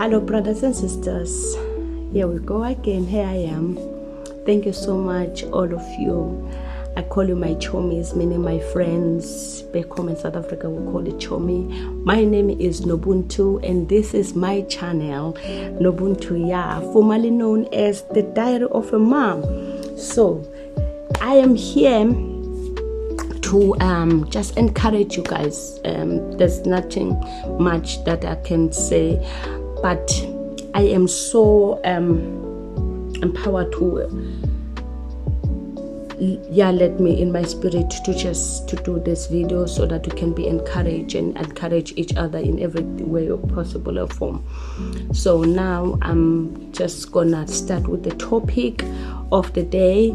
Hello, brothers and sisters. Here we go again. Here I am. Thank you so much, all of you. I call you my chomis, meaning my friends. Back home in South Africa, we call it chomi. My name is Nobuntu, and this is my channel, Nobuntu Ya, formerly known as the Diary of a Mom. So, I am here to just encourage you guys. There's nothing much that I can say, but I am so empowered to let me in my spirit to do this video so that we can be encouraged and encourage each other in every way possible or form. So now I'm just gonna start with the topic of the day.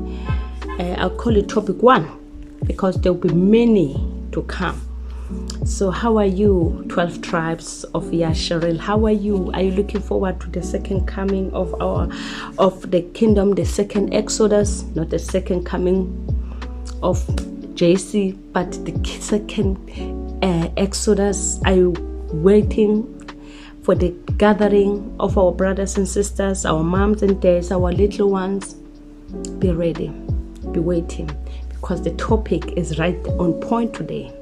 I'll call it topic 1 because there will be many to come. So how are you, 12 tribes of Yasharel? How are you? Are you looking forward to the second coming of the kingdom, the second Exodus, not the second coming of JC, but the second Exodus? Are you waiting for the gathering of our brothers and sisters, our moms and dads, our little ones? Be ready, be waiting, because the topic is right on point today.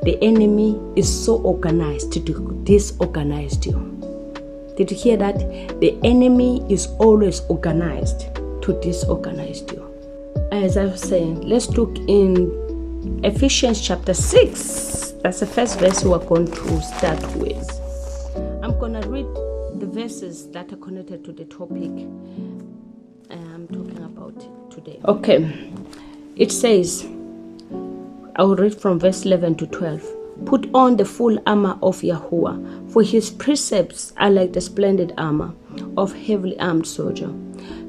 The enemy is so organized to disorganize you. Did you hear that? The enemy is always organized to disorganize you. As I was saying, let's look in Ephesians chapter 6. That's the first verse we're going to start with. I'm going to read the verses that are connected to the topic I'm talking about today. Okay. It says, I will read from verse 11 to 12. Put on the full armor of Yahuwah, for his precepts are like the splendid armor of heavily armed soldier,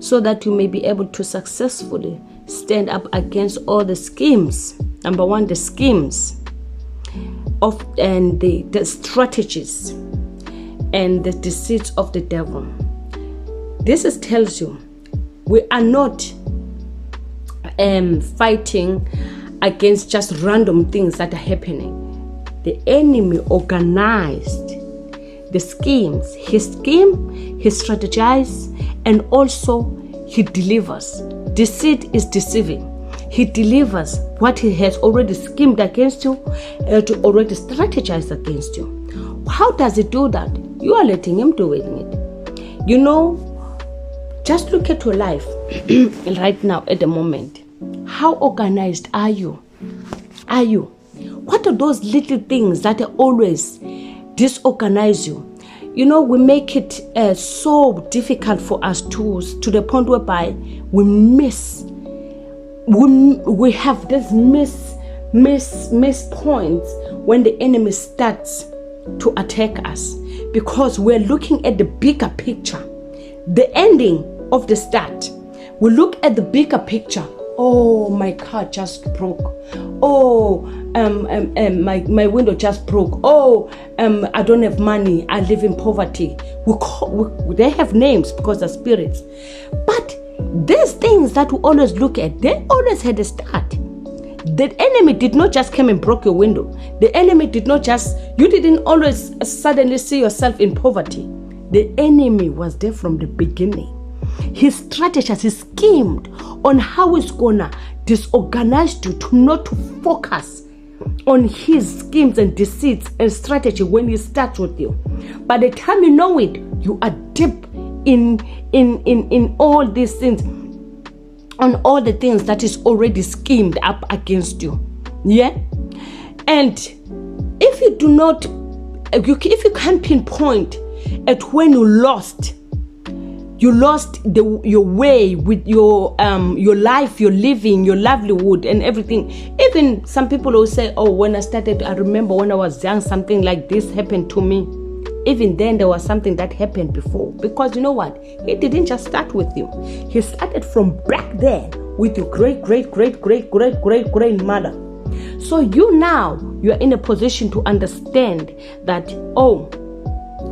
so that you may be able to successfully stand up against all the schemes. Number 1, the schemes of and the strategies and the deceits of the devil. This tells you we are not fighting against just random things that are happening. The enemy organized the schemes. He schemed, he strategized, and also he delivers. Deceit is deceiving. He delivers what he has already schemed against you, to already strategize against you. How does he do that? You are letting him do it. You know, just look at your life right now at the moment. How organized are you? Are you? What are those little things that always disorganize you? You know, we make it so difficult for us to the point whereby we have this miss points when the enemy starts to attack us, because we're looking at the bigger picture, the ending of the start. We look at the bigger picture. Oh, my car just broke. Oh, my window just broke. Oh, I don't have money. I live in poverty. They have names because they're spirits. But these things that we always look at, they always had a start. The enemy did not just come and broke your window. The enemy did not just, you didn't always suddenly see yourself in poverty. The enemy was there from the beginning. He strategized, he schemed on how he's gonna disorganize you to not to focus on his schemes and deceits and strategy when he starts with you. By the time you know it, you are deep in all these things, on all the things that is already schemed up against you. Yeah? And if you do not, if you can't pinpoint at when you lost your way with your life, your living, your livelihood and everything. Even some people will say, oh, when I remember when I was young, something like this happened to me. Even then there was something that happened before. Because you know what? He didn't just start with you. He started from back then with your great grandmother. So you're in a position to understand that, oh,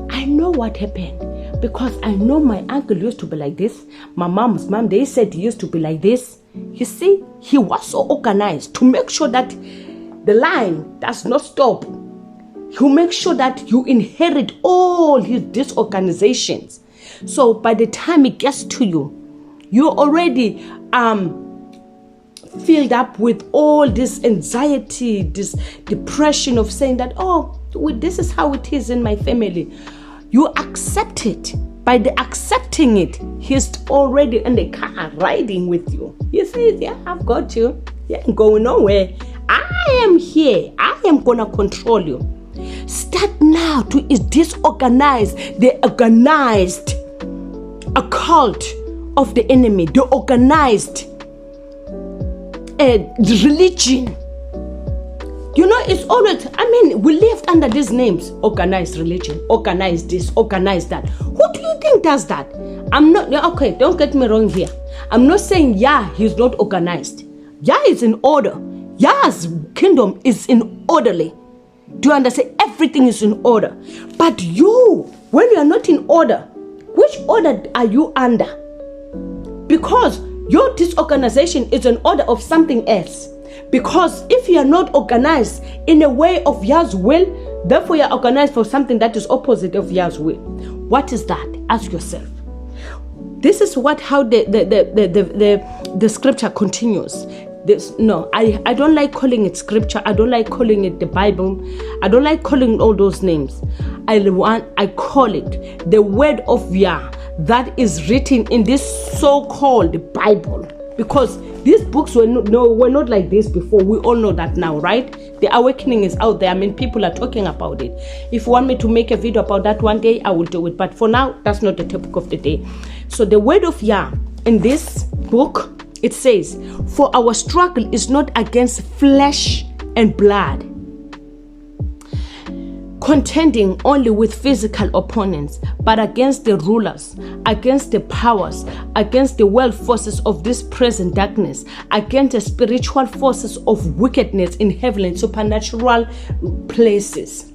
I know what happened. Because I know my uncle used to be like this. My mom's mom, they said he used to be like this. You see, he was so organized to make sure that the line does not stop. He'll make sure that you inherit all his disorganizations. So by the time it gets to you, you're already filled up with all this anxiety, this depression of saying that, oh, this is how it is in my family. You accept it. By the accepting it, he's already in the car riding with you. He says, yeah, I've got you. You ain't going nowhere. I am here. I am going to control you. Start now to disorganize the organized occult of the enemy, the organized religion. You know, it's always, we lived under these names: organized religion, organized this, organized that. Who do you think does that? I'm not, okay, don't get me wrong here. I'm not saying, he's not organized. Is in order. Yah's kingdom is in orderly. Do you understand? Everything is in order. But you, when you are not in order, which order are you under? Because your disorganization is an order of something else. Because if you are not organized in a way of Yah's will, therefore you are organized for something that is opposite of Yah's will. What is that? Ask yourself. This is how the scripture continues. I don't like calling it scripture. I don't like calling it the Bible. I don't like calling all those names. I call it the word of Yah that is written in this so-called Bible. Because these books were not like this before. We all know that now, right? The awakening is out there. People are talking about it. If you want me to make a video about that one day, I will do it. But for now, that's not the topic of the day. So the word of Yah in this book, it says, for our struggle is not against flesh and blood, contending only with physical opponents, but against the rulers, against the powers, against the world forces of this present darkness, against the spiritual forces of wickedness in heavenly and supernatural places.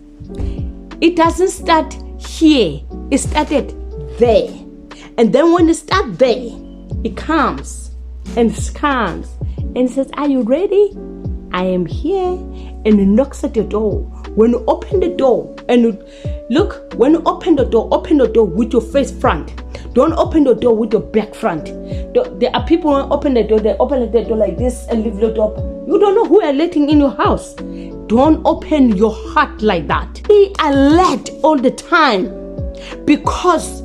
It doesn't start here. It started there. And then when it starts there, it comes and and says, are you ready? I am here. And it knocks at your door. When you open the door, when you open the door with your face front. Don't open the door with your back front. There are people who open the door, they open the door like this and leave it up. You don't know who are letting in your house. Don't open your heart like that. Be alert all the time, because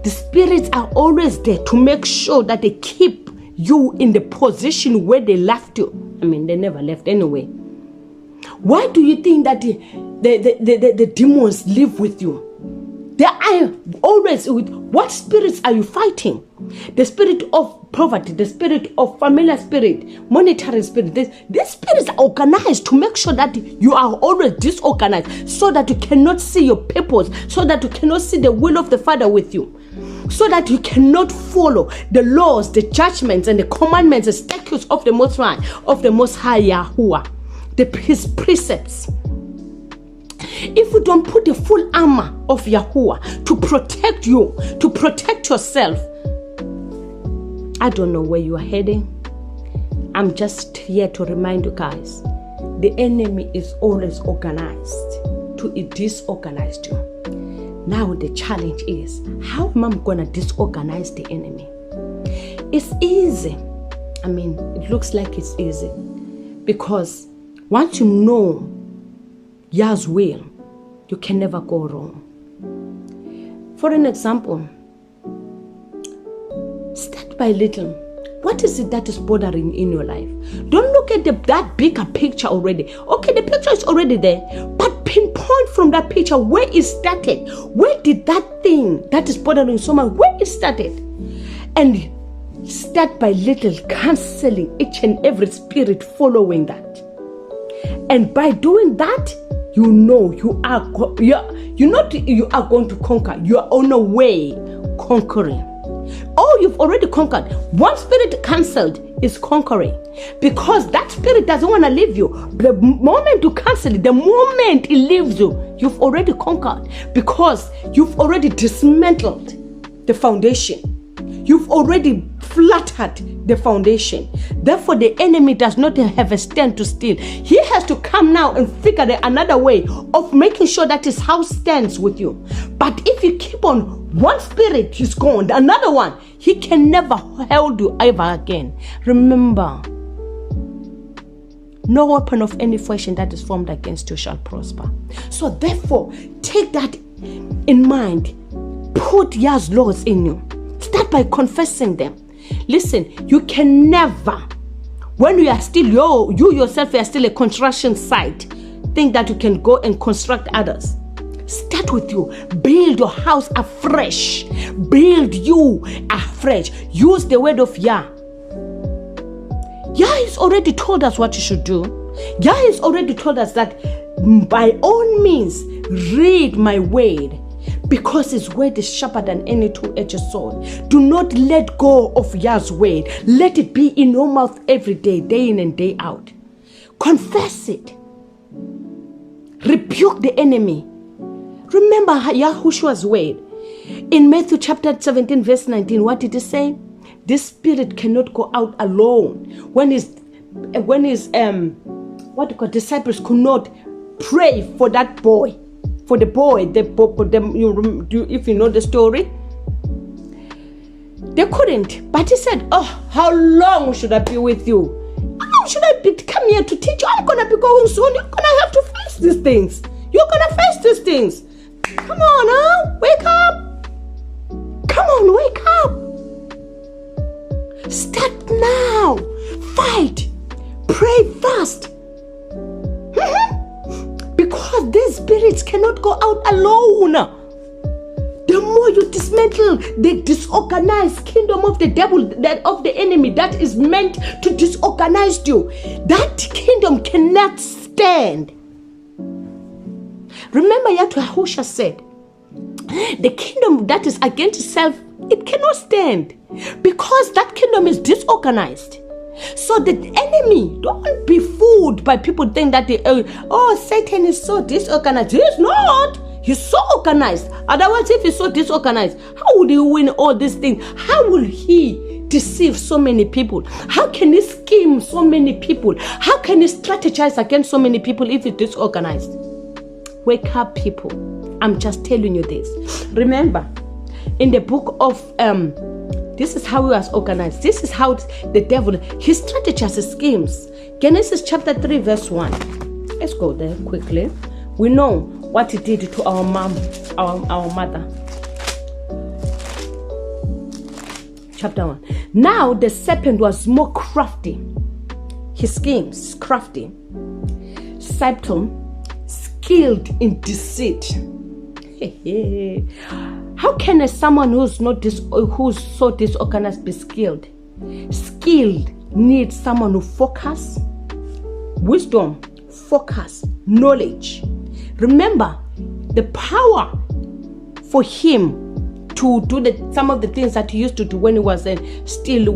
the spirits are always there to make sure that they keep you in the position where they left you. They never left anyway. Why do you think that the demons live with you? They are always with. What spirits are you fighting? The spirit of poverty, the spirit of familiar spirit, monetary spirit. These spirits are organized to make sure that you are always disorganized, so that you cannot see your purpose, so that you cannot see the will of the Father with you, so that you cannot follow the laws, the judgments, and the commandments, the statutes of the Most High Yahuwah, his precepts. If you don't put the full armor of Yahuwah to protect you, to protect yourself, I don't know where you are heading. I'm just here to remind you guys, the enemy is always organized to disorganize you. Now the challenge is, how am I going to disorganize the enemy? It's easy. It looks like it's easy, because once you know Yah's will, you can never go wrong. For an example, start by little. What is it that is bothering in your life? Don't look at that bigger picture already. Okay, the picture is already there, but pinpoint from that picture where it started. Where did that thing that is bothering so much, where it started? And start by little, cancelling each and every spirit following that. And by doing that, you know you are going to conquer. You are on a way conquering. Oh, you've already conquered. One spirit cancelled is conquering, because that spirit doesn't want to leave you. The moment you cancel it, the moment it leaves you, you've already conquered, because you've already dismantled the foundation. You've already flattered the foundation. Therefore, the enemy does not have a stand to steal. He has to come now and figure another way of making sure that his house stands with you. But if you keep on, one spirit is gone, another one, he can never hold you ever again. Remember, no weapon of any fashion that is formed against you shall prosper. So therefore, take that in mind. Put Yah's laws in you. Start by confessing them. Listen, you can never, when you are still, you yourself are still a construction site, think that you can go and construct others. Start with you. Build your house afresh. Build you afresh. Use the word of Yah. Yah has already told us what you should do. Yah has already told us that by all means, read my word, because his word is sharper than any two-edged sword. Do not let go of Yah's word. Let it be in your mouth every day, day in and day out. Confess it. Rebuke the enemy. Remember Yahushua's word. In Matthew chapter 17, verse 19, what did he say? This spirit cannot go out alone. When his disciples could not pray for that boy, for the boy, if you know the story, they couldn't. But he said, "Oh, how long should I be with you? How long should I come here to teach you? I'm gonna be going soon. You're gonna have to face these things. You're gonna face these things. Come on, huh? Wake up! Come on, wake up! Start now. Fight. Pray fast. Because these spirits cannot go out alone. The more you dismantle the disorganized kingdom of the devil, that of the enemy that is meant to disorganize you, that kingdom cannot stand. Remember, Yahushua said, the kingdom that is against itself, it cannot stand, because that kingdom is disorganized. So the enemy, don't be fooled by people think that Satan is so disorganized. He is not. He's so organized. Otherwise, if he's so disorganized, how would he win all these things? How will he deceive so many people? How can he scheme so many people? How can he strategize against so many people if he's disorganized? Wake up, people. I'm just telling you this. Remember, in the book of this is how he was organized. This is how the devil, he strategizes schemes. Genesis chapter 3 verse 1. Let's go there quickly. We know what he did to our mom, our mother. Chapter 1. Now the serpent was more crafty. His schemes, crafty, subtle, skilled in deceit. How can someone who's so disorganized be skilled? Skilled needs someone who focus, wisdom, focus, knowledge. Remember, the power for him to do some of the things that he used to do when he was still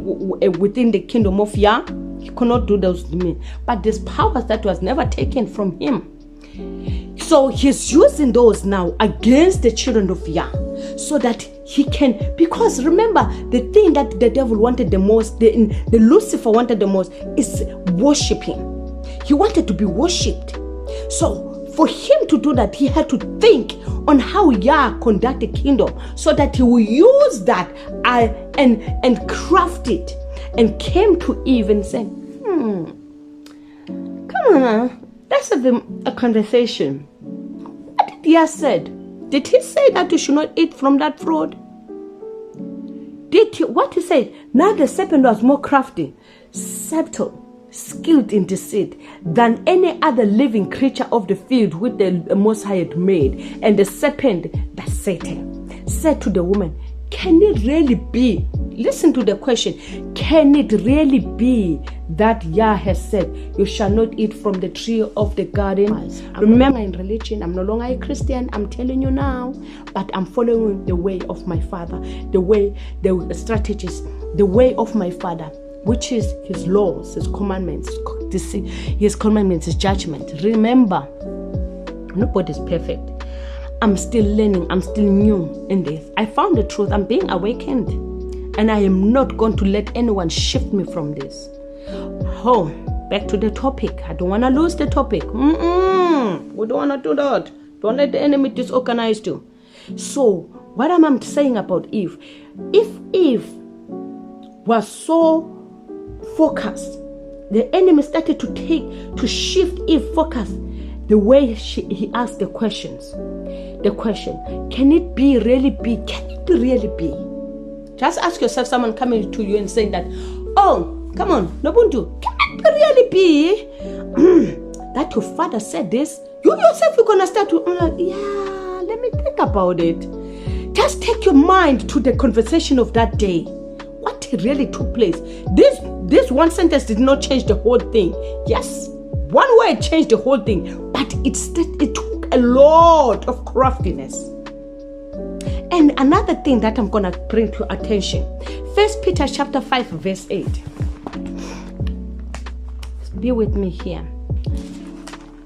within the kingdom of Yah, he could not do those things. But there's powers that was never taken from him. So he's using those now against the children of Yah, so that he can, because remember, the thing that the devil wanted the most, the Lucifer wanted the most, is worshiping. He wanted to be worshipped. So for him to do that, he had to think on how Yah conduct the kingdom, so that he will use that and craft it, and came to Eve and said, come on, let's have a conversation. What did Yah said? Did he say that you should not eat from that fruit? What he said? Now the serpent was more crafty, subtle, skilled in deceit than any other living creature of the field which the Most High had made. And the serpent, that Satan, said to the woman, can it really be? Listen to the question. Can it really be that Yah has said, you shall not eat from the tree of the garden? Remember, in religion, I'm no longer a Christian. I'm telling you now, but I'm following the way of my Father, the strategies, the way of my Father, which is his laws, his commandments, his judgment. Remember, nobody's perfect. I'm still learning. I'm still new in this. I found the truth. I'm being awakened. And I am not going to let anyone shift me from this. Oh, back to the topic. I don't want to lose the topic. We don't want to do that. Don't let the enemy disorganize you. So, what am I saying about Eve? If Eve was so focused, the enemy started to shift Eve focus the way he asked the questions. The question, can it be really be? Can it really be? Just ask yourself, someone coming to you and saying that, oh, come on, Nobuntu, can it really be that your father said this? You yourself, you're going to start to, yeah, let me think about it. Just take your mind to the conversation of that day. What really took place? This one sentence did not change the whole thing. Yes, one word changed the whole thing, but it took a lot of craftiness. And another thing that I'm going to bring to attention, 1 Peter chapter 5 verse 8. Be with me here.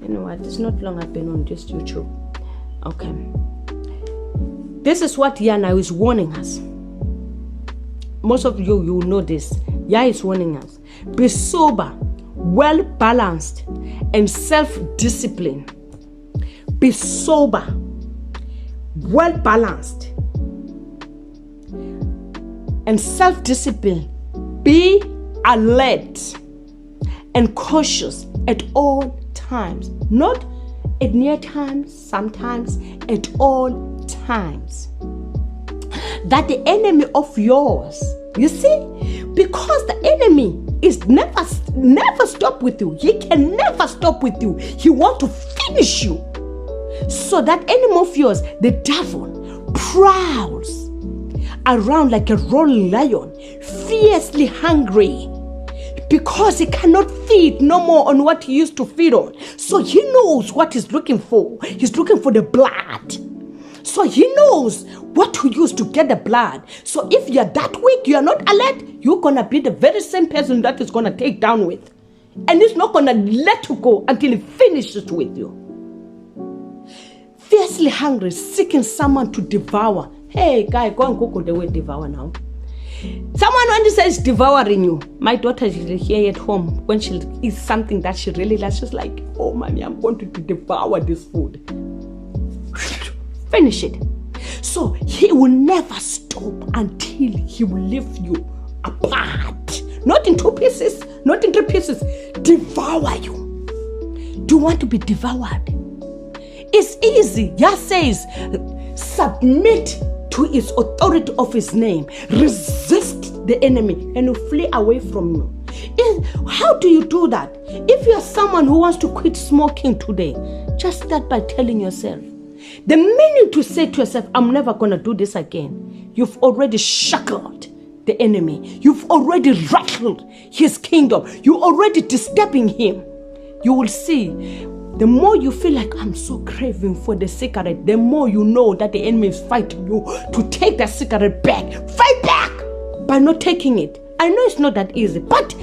You know what? It's not long I've been on just YouTube. Okay. This is what Yana is warning us. Most of you know this. Yah is warning us. Be sober, well-balanced, and self-disciplined. Be sober, well-balanced, and self-disciplined. Be alert and cautious at all times. Not at near times, sometimes, at all times. That the enemy of yours, you see, because the enemy is never stop with you. He can never stop with you. He wants to finish you. So that enemy of yours, the devil, prowls around like a roaring lion, fiercely hungry, because he cannot feed no more on what he used to feed on. So he knows what he's looking for. He's looking for the blood. So he knows what to use to get the blood. So if you're that weak, you're not alert, you're going to be the very same person that is going to take down with. And he's not going to let you go until he finishes with you. Fiercely hungry, seeking someone to devour. Hey, guy, go and Google the word devour now. Someone when he says devouring you, my daughter is here at home. When she eats something that she really likes, she's like, oh, mommy, I'm going to devour this food. Finish it. So he will never stop until he will lift you apart. Not in 2 pieces, not in 3 pieces. Devour you. Do you want to be devoured? It's easy. Yah says, submit to his authority of his name. Resist the enemy and he'll flee away from you. How do you do that? If you are someone who wants to quit smoking today, just start by telling yourself, the minute to say to yourself, I'm never going to do this again, you've already shackled the enemy. You've already rattled his kingdom. You're already disturbing him. You will see, the more you feel like, I'm so craving for the cigarette, the more you know that the enemy is fighting you to take that cigarette back. Fight back by not taking it. I know it's not that easy, but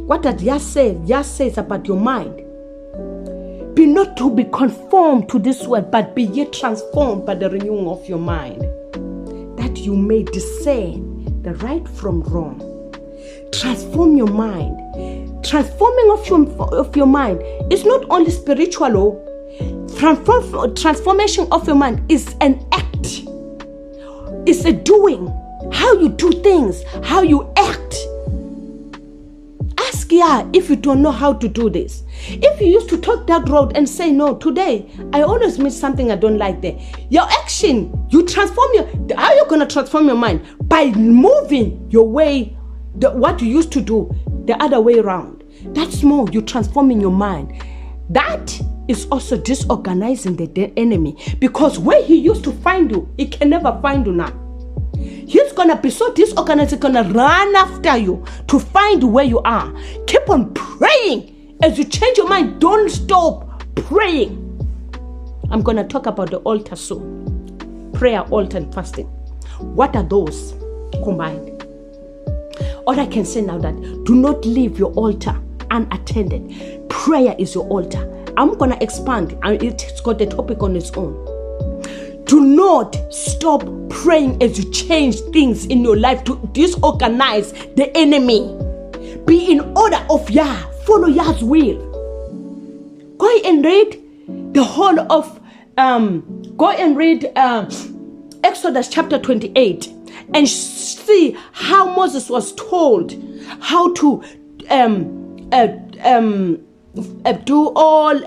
what does Yah say? Yah says about your mind. Be not to be conformed to this world, but be yet transformed by the renewing of your mind, that you may discern the right from wrong. Transform your mind. Transforming of your mind is not only spiritual. Transformation of your mind is an act. It's a doing. How you do things, how you act. Ask Yah if you don't know how to do this. If you used to talk that road and say, no, today I always miss something I don't like there. Your action, you transform how are you going to transform your mind? By moving your way, what you used to do, the other way around. That's more, you transforming your mind. That is also disorganizing the enemy, because where he used to find you, he can never find you now. He's going to be so disorganized, he's going to run after you to find where you are. Keep on praying. As you change your mind, don't stop praying. I'm going to talk about the altar soon. Prayer, altar, and fasting. What are those combined? All I can say now that do not leave your altar unattended. Prayer is your altar. I'm going to expand, and it's got a topic on its own. Do not stop praying as you change things in your life to disorganize the enemy. Be in order of Yah. Follow Yah's will. Go and read the whole of Exodus chapter 28 and see how Moses was told how to do all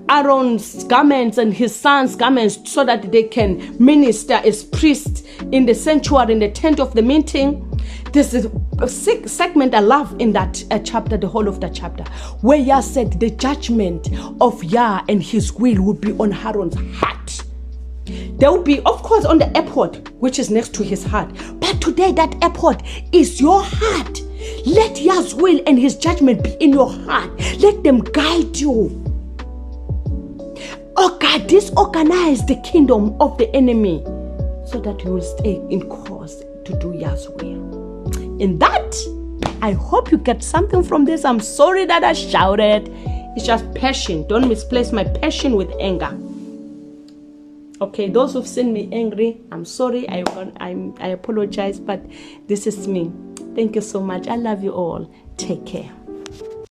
Aaron's garments and his son's garments so that they can minister as priests in the sanctuary, in the tent of the meeting. This is a segment I love in that chapter, the whole of that chapter, where Yah said the judgment of Yah and his will would be on Aaron's heart. There will be, of course, on the ephod, which is next to his heart. But today, that ephod is your heart. Let Yah's will and his judgment be in your heart. Let them guide you. Oh God, disorganize the kingdom of the enemy so that you will stay in course to do Yah's will. In that, I hope you get something from this. I'm sorry that I shouted. It's just passion. Don't misplace my passion with anger. Okay, those who've seen me angry, I'm sorry. I apologize, but this is me. Thank you so much. I love you all. Take care.